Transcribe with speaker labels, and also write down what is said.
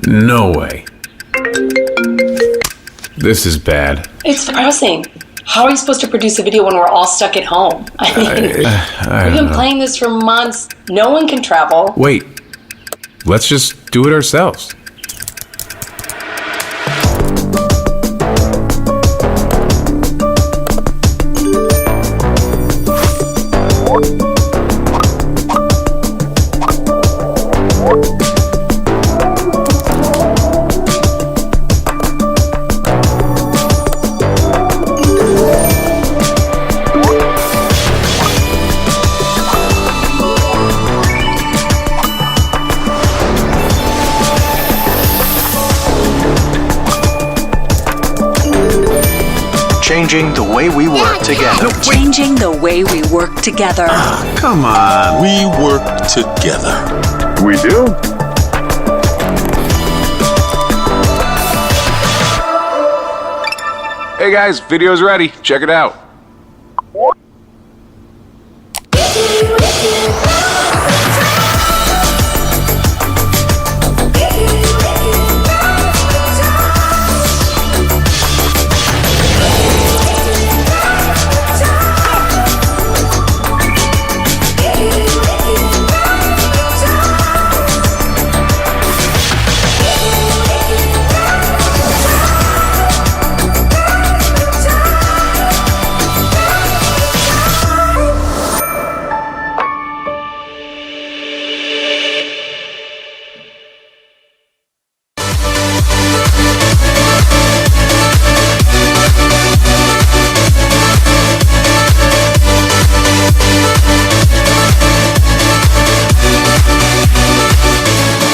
Speaker 1: No way. This is bad.
Speaker 2: It's depressing. How are you supposed to produce a video when we're all stuck at home? I mean, we've been playing this for months. No one can travel.
Speaker 1: Wait, let's just do it ourselves.
Speaker 3: Changing the way we work together.
Speaker 4: Changing the way we work together.
Speaker 5: Come on, we work together.
Speaker 6: We do?
Speaker 1: Hey guys, video's ready. Check it out.